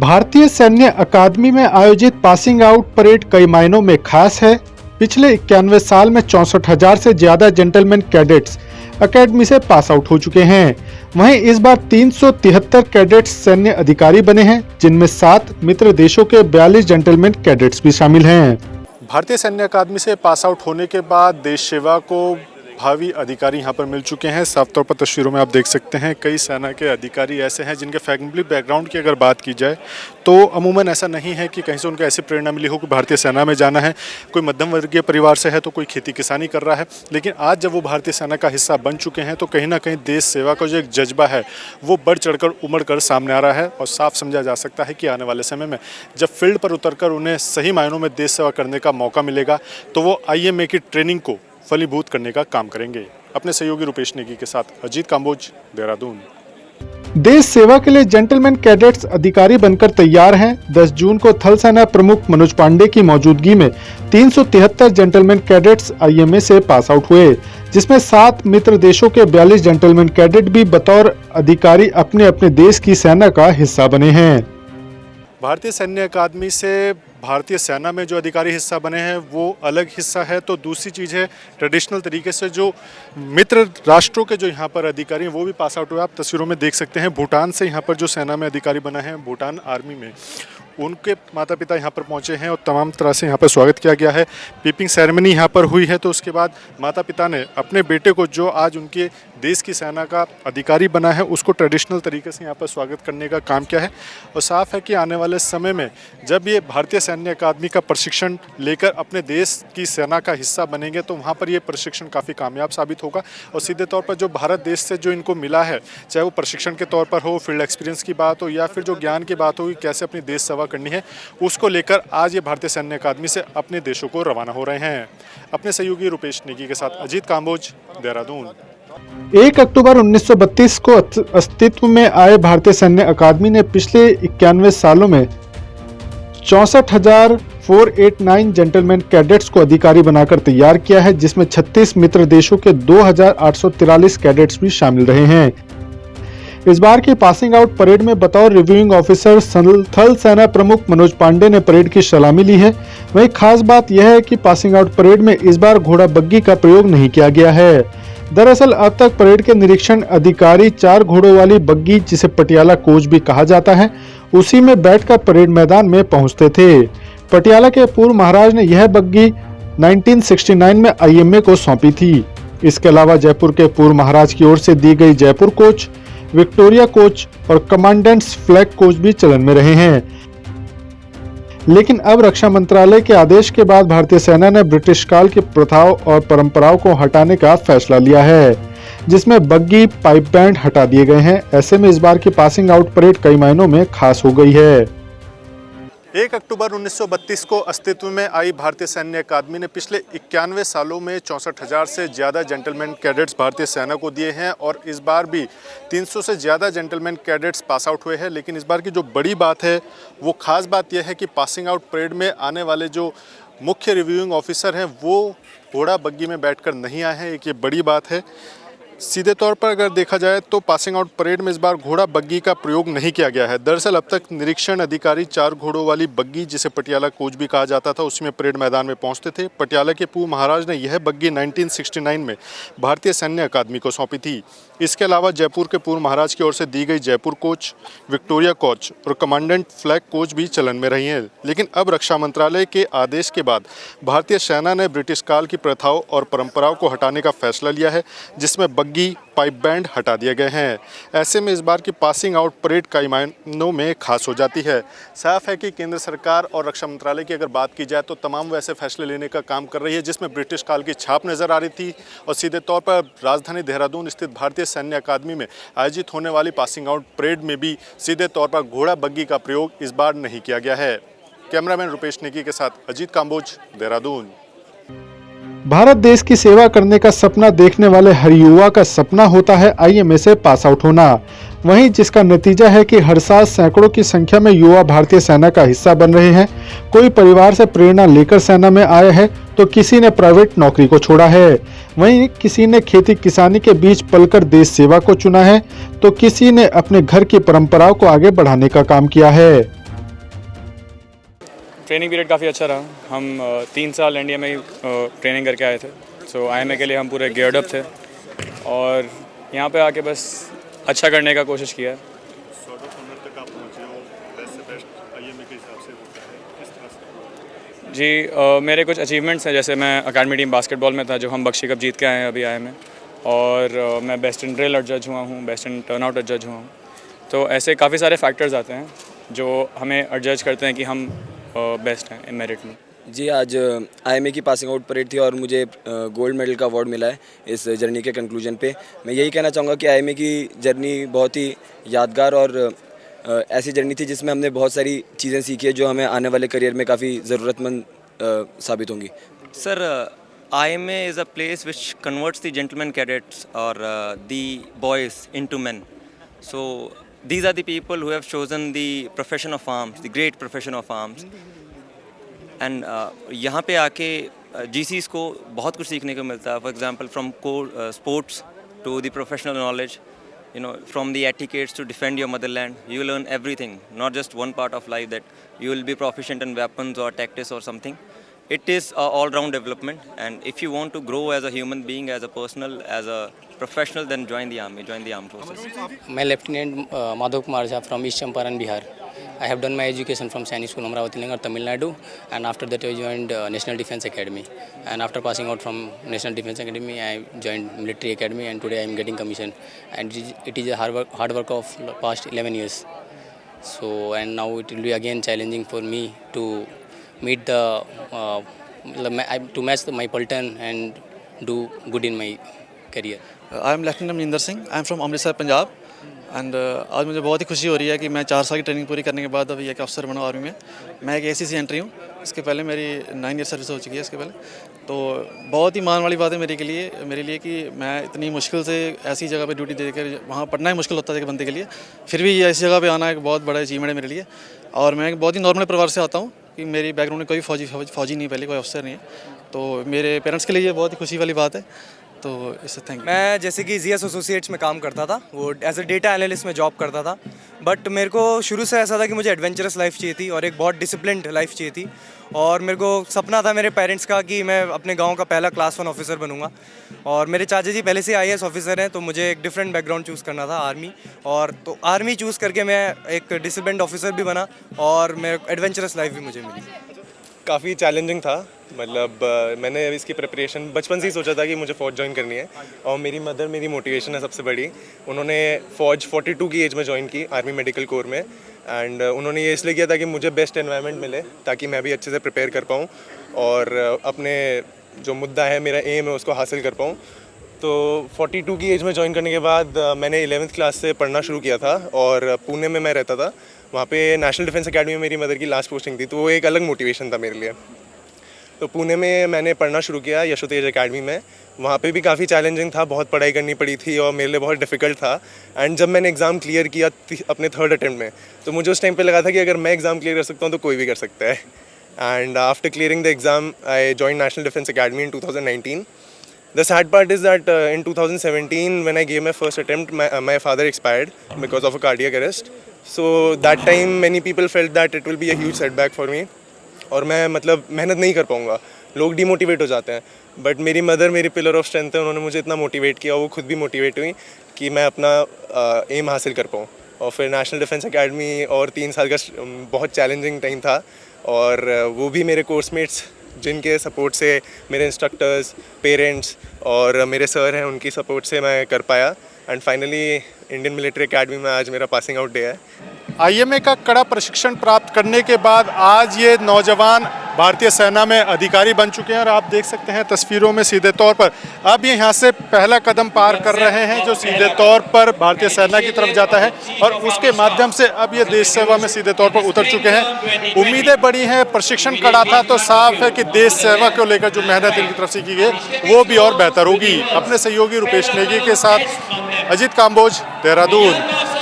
भारतीय सैन्य अकादमी में आयोजित पासिंग आउट परेड कई मायनों में खास है। पिछले 91 साल में 64,000 से ज्यादा जेंटलमैन कैडेट्स अकेडमी से पास आउट हो चुके हैं। वहीं इस बार 373 कैडेट्स सैन्य अधिकारी बने हैं, जिनमें 7 मित्र देशों के 42 जेंटलमैन कैडेट्स भी शामिल हैं। भारतीय सैन्य अकादमी से पास आउट होने के बाद देश सेवा को भावी अधिकारी यहाँ पर मिल चुके हैं। साफ तौर पर तस्वीरों में आप देख सकते हैं कई सेना के अधिकारी ऐसे हैं जिनके फैमिली बैकग्राउंड की अगर बात की जाए तो अमूमन ऐसा नहीं है कि कहीं से उनको ऐसी प्रेरणा मिली हो कि भारतीय सेना में जाना है। कोई मध्यम वर्गीय परिवार से है तो कोई खेती किसानी कर रहा है, लेकिन आज जब वो भारतीय सेना का हिस्सा बन चुके हैं तो कहीं ना कहीं देश सेवा का जो एक जज्बा है वो बढ़ चढ़कर उमड़ कर सामने आ रहा है। और साफ समझा जा सकता है कि आने वाले समय में जब फील्ड पर उतरकर उन्हें सही मायनों में देश सेवा करने का मौका मिलेगा तो वो IMA की ट्रेनिंग को फलीभूत करने का काम करेंगे। अपने सहयोगी रुपेश नेगी के साथ अजीत काम्बोज, देहरादून। देश सेवा के लिए जेंटलमैन कैडेट्स अधिकारी बनकर तैयार हैं। 10 जून को थल सेना प्रमुख मनोज पांडे की मौजूदगी में 373 जेंटलमैन कैडेट्स IMA से पास आउट हुए, जिसमें 7 मित्र देशों के 42 जेंटलमैन कैडेट भी बतौर अधिकारी अपने अपने देश की सेना का हिस्सा बने हैं। भारतीय सैन्य अकादमी से भारतीय सेना में जो अधिकारी हिस्सा बने हैं वो अलग हिस्सा है, तो दूसरी चीज़ है ट्रेडिशनल तरीके से जो मित्र राष्ट्रों के जो यहाँ पर अधिकारी हैं वो भी पास आउट हुए। आप तस्वीरों में देख सकते हैं भूटान से यहाँ पर जो सेना में अधिकारी बना है, भूटान आर्मी में, उनके माता पिता यहाँ पर पहुँचे हैं और तमाम तरह से यहाँ पर स्वागत किया गया है। पीपिंग सेरेमनी यहाँ पर हुई है, तो उसके बाद माता पिता ने अपने बेटे को जो आज उनके देश की सेना का अधिकारी बना है उसको ट्रेडिशनल तरीके से यहाँ पर स्वागत करने का काम किया है। और साफ है कि आने वाले समय में जब ये भारतीय सैन्य अकादमी का प्रशिक्षण लेकर अपने देश की सेना का हिस्सा बनेंगे तो वहाँ पर ये प्रशिक्षण काफ़ी कामयाब साबित होगा। और सीधे तौर पर जो भारत देश से जो इनको मिला है, चाहे वो प्रशिक्षण के तौर पर हो, फील्ड एक्सपीरियंस की बात हो या फिर जो ज्ञान की बात हो कि कैसे अपनी देश सेवा करनी है, उसको लेकर आज ये भारतीय सैन्य अकादमी से अपने देशों को रवाना हो रहे हैं। अपने सहयोगी रुपेश नेगी के साथ अजीत काम्बोज, देहरादून। 1 अक्टूबर 1932 को अस्तित्व में आए भारतीय सैन्य अकादमी ने पिछले 91 सालों में 64,489 जेंटलमैन कैडेट्स को अधिकारी बनाकर तैयार किया है, जिसमें 36 मित्र देशों के 2,843 कैडेट्स भी शामिल रहे हैं। इस बार की पासिंग आउट परेड में बतौर रिव्यूइंग ऑफिसर थल सेना प्रमुख मनोज पांडे ने परेड की सलामी ली है। वहीं खास बात यह है कि पासिंग आउट परेड में इस बार घोड़ा बग्गी का प्रयोग नहीं किया गया है। दरअसल अब तक परेड के निरीक्षण अधिकारी 4 घोड़ों वाली बग्गी, जिसे पटियाला कोच भी कहा जाता है, उसी में बैठकर परेड मैदान में पहुंचते थे। पटियाला के पूर्व महाराज ने यह बग्गी 1969 में IMA को सौंपी थी। इसके अलावा जयपुर के पूर्व महाराज की ओर से दी गई जयपुर कोच, विक्टोरिया कोच और कमांडेंट्स फ्लैग कोच भी चलन में रहे हैं। लेकिन अब रक्षा मंत्रालय के आदेश के बाद भारतीय सेना ने ब्रिटिश काल की प्रथाओं और परंपराओं को हटाने का फैसला लिया है, जिसमें बग्गी, पाइप बैंड हटा दिए गए हैं। ऐसे में इस बार की पासिंग आउट परेड कई मायनों में खास हो गई है। 1 अक्टूबर 1932 को अस्तित्व में आई भारतीय सैन्य अकादमी ने पिछले 91 सालों में 64,000 से ज़्यादा जेंटलमैन कैडेट्स भारतीय सेना को दिए हैं और इस बार भी 300 से ज़्यादा जेंटलमैन कैडेट्स पास आउट हुए हैं। लेकिन इस बार की जो बड़ी बात है वो ख़ास बात यह है कि पासिंग आउट परेड में आने वाले जो मुख्य रिव्यूइंग ऑफिसर हैं वो घोड़ा बग्गी में बैठकर नहीं आए हैं। एक ये बड़ी बात है। सीधे तौर पर अगर देखा जाए तो पासिंग आउट परेड में इस बार घोड़ा बग्गी का प्रयोग नहीं किया गया है। दरअसल अब तक निरीक्षण अधिकारी 4 घोड़ों वाली बग्गी, जिसे पटियाला कोच भी कहा जाता था, उसमें परेड मैदान में पहुंचते थे। पटियाला के पूर्व महाराज ने यह बग्गी 1969 में भारतीय सैन्य अकादमी को सौंपी थी। इसके अलावा जयपुर के पूर्व महाराज की ओर से दी गई जयपुर कोच, विक्टोरिया कोच और कमांडेंट फ्लैग कोच भी चलन में रही हैं। लेकिन अब रक्षा मंत्रालय के आदेश के बाद भारतीय सेना ने ब्रिटिश काल की प्रथाओं और परंपराओं को हटाने का फैसला लिया है, जिसमें बग्गी, पाइप बैंड हटा दिए गए हैं। ऐसे में इस बार की पासिंग आउट परेड कई मायनों में खास हो जाती है। साफ है कि केंद्र सरकार और रक्षा मंत्रालय की अगर बात की जाए तो तमाम वैसे फैसले लेने का काम कर रही है जिसमें ब्रिटिश काल की छाप नजर आ रही थी। और सीधे तौर पर राजधानी देहरादून स्थित भारतीय सैन्य अकादमी में आयोजित होने वाली पासिंग आउट परेड में भी सीधे तौर पर घोड़ा बग्गी का प्रयोग इस बार नहीं किया गया है। कैमरामैन रुपेश नेगी के साथ अजीत काम्बोज, देहरादून। भारत देश की सेवा करने का सपना देखने वाले हर युवा का सपना होता है IMA से पास आउट होना। वहीं जिसका नतीजा है कि हर साल सैकड़ों की संख्या में युवा भारतीय सेना का हिस्सा बन रहे हैं। कोई परिवार से प्रेरणा लेकर सेना में आया है तो किसी ने प्राइवेट नौकरी को छोड़ा है। वहीं किसी ने खेती किसानी के बीच पलकर देश सेवा को चुना है तो किसी ने अपने घर की परंपराओं को आगे बढ़ाने का काम किया है। ट्रेनिंग पीरियड काफ़ी अच्छा रहा। हम 3 साल इंडिया में ही ट्रेनिंग करके आए थे। सो IMA के लिए हम पूरे गियर्ड अप थे और यहाँ पे आके बस अच्छा करने का कोशिश किया। सॉर्ट ऑफ ऑनर तक आप पहुँचे हो, बेस्ट से बेस्ट IMA के हिसाब से होता है, किस तरह से? जी मेरे कुछ अचीवमेंट्स हैं, जैसे मैं अकेडमी टीम बास्केटबॉल में था जो हम बख्शी कप जीत के आए हैं अभी IMA, और मैं बेस्ट इन ड्रिल जज हुआ हूँ, बेस्ट इन टर्नआउट जज हुआ हूँ। तो ऐसे काफ़ी सारे फैक्टर्स आते हैं जो हमें जज करते हैं कि हम बेस्ट हैं इन मेरिट में। जी, आज IMA की पासिंग आउट परेड थी और मुझे गोल्ड मेडल का अवार्ड मिला है इस जर्नी के कंक्लूजन पे। मैं यही कहना चाहूँगा कि IMA की जर्नी बहुत ही यादगार और ऐसी जर्नी थी जिसमें हमने बहुत सारी चीज़ें सीखी है जो हमें आने वाले करियर में काफ़ी ज़रूरतमंद साबित होंगी। Sir, IMA is a place which converts the gentleman cadets or the boys into men. So these are the people who have chosen the profession of arms, the great profession of arms. And यहाँ पे आके GCs को बहुत कुछ सीखने को मिलता है. For example, from sports to the professional knowledge, you know, from the etiquettes to defend your motherland, you learn everything, not just one part of life that you will be proficient in weapons or tactics or something. It is a all-round development, and if you want to grow as a human being, as a personal, as a professional, then join the army, join the armed forces. मैं lieutenant Madhav Kumar Jha from east Champaran Bihar. I have done my education from Sainik School, Amravati Nagar, Tamil Nadu, and after that I joined National Defence Academy. And after passing out from National Defence Academy, I joined Military Academy, and today I am getting commission. And it is a hard work of past 11 years. So, and now it will be again challenging for me to meet to match my Pulton and do good in my career. I am lieutenant Maninder Singh, I am from Amritsar Punjab. And आज मुझे बहुत ही खुशी हो रही है कि मैं 4 साल की ट्रेनिंग पूरी करने के बाद अभी एक अफसर बना आर्मी में. मैं एक ACC एंट्री हूँ. इसके पहले मेरी 9 ईयर सर्विस हो चुकी है इसके पहले. तो बहुत ही मान वाली बात है मेरे लिए कि मैं इतनी मुश्किल से ऐसी जगह पे ड्यूटी देकर, वहाँ पढ़ना ही मुश्किल होता है एक बंदे के लिए, फिर भी ऐसी जगह पे आना एक बहुत बड़ा अचीवमेंट है मेरे लिए. और मैं एक बहुत ही नॉर्मल परिवार से आता हूँ कि मेरी बैकग्राउंड में कोई फौजी नहीं, पहले कोई अफसर नहीं है. तो मेरे पेरेंट्स के लिए ये बहुत ही खुशी वाली बात है. तो इससे थैंक यू. मैं जैसे कि ZS एसोसिएट्स में काम करता था, वो एज ए डेटा एनालिस्ट में जॉब करता था. बट मेरे को शुरू से ऐसा था कि मुझे एडवेंचरस लाइफ चाहिए थी और एक बहुत डिसिप्लिन्ड लाइफ चाहिए थी. और मेरे को सपना था मेरे पेरेंट्स का कि मैं अपने गांव का पहला क्लास 1 ऑफिसर बनूंगा. और मेरे चाचा जी पहले से IAS ऑफिसर हैं, तो मुझे एक डिफरेंट बैकग्राउंड चूज़ करना था, आर्मी. और तो आर्मी चूज़ करके मैं एक डिसिप्लिन्ड ऑफिसर भी बना और मेरे एडवेंचरस लाइफ भी मुझे मिली. काफ़ी चैलेंजिंग था. मतलब मैंने इसकी प्रिपरेशन बचपन से ही सोचा था कि मुझे फ़ौज ज्वाइन करनी है, और मेरी मदर मेरी मोटिवेशन है सबसे बड़ी. उन्होंने फ़ौज 42 की एज में ज्वाइन की आर्मी मेडिकल कोर में. एंड उन्होंने ये इसलिए किया था कि मुझे बेस्ट एनवायरनमेंट मिले ताकि मैं भी अच्छे से प्रिपेयर कर पाऊँ और अपने जो मुद्दा है, मेरा एम है, उसको हासिल कर पाऊँ. तो 42 की एज में ज्वाइन करने के बाद मैंने 11th क्लास से पढ़ना शुरू किया था और पुणे में मैं रहता था. वहाँ पे नेशनल डिफेंस एकेडमी में मेरी मदर की लास्ट पोस्टिंग थी, तो वो एक अलग मोटिवेशन था मेरे लिए. तो पुणे में मैंने पढ़ना शुरू किया यशोतेज एकेडमी में. वहाँ पे भी काफ़ी चैलेंजिंग था, बहुत पढ़ाई करनी पड़ी थी और मेरे लिए बहुत डिफ़िकल्ट था. एंड जब मैंने एग्ज़ाम क्लियर किया अपने 3rd अटेम्प्ट में, तो मुझे उस टाइम पे लगा था कि अगर मैं एग्ज़ाम क्लियर कर सकता हूँ तो कोई भी कर सकता है. And after clearing the exam I join national defence academy in 2019. The sad part is that in 2017 when I gave my first attempt, my father expired because of a cardiac arrest. So that time many people felt that it will be a huge setback for me. और मैं मतलब मेहनत नहीं कर पाऊँगा, लोग demotivate हो जाते हैं. बट मेरी मदर मेरी पिलर ऑफ स्ट्रेंथ है, उन्होंने मुझे इतना मोटिवेट किया, वो खुद भी मोटिवेट हुई कि मैं अपना एम हासिल कर पाऊँ. और फिर नेशनल डिफेंस एकेडमी और 3 साल का बहुत चैलेंजिंग टाइम था. और वो भी मेरे कोर्समेट्स जिनके सपोर्ट से, मेरे इंस्ट्रक्टर्स, पेरेंट्स और मेरे सर हैं, उनकी सपोर्ट से मैं कर पाया. And finally Indian military academy में आज मेरा पासिंग आउट डे है. IMA का कड़ा प्रशिक्षण प्राप्त करने के बाद आज ये नौजवान भारतीय सेना में अधिकारी बन चुके हैं और आप देख सकते हैं तस्वीरों में सीधे तौर पर अब ये यहाँ से पहला कदम पार कर रहे हैं जो सीधे तौर पर भारतीय सेना की तरफ जाता है और उसके माध्यम से अब ये देश सेवा में सीधे तौर पर उतर चुके हैं. उम्मीदें बड़ी हैं, प्रशिक्षण कड़ा था तो साफ है कि देश सेवा को लेकर जो मेहनत इनकी तरफ से की गई वो भी और बेहतर होगी. अपने सहयोगी रुपेश नेगी के साथ अजीत काम्बोज, देहरादून.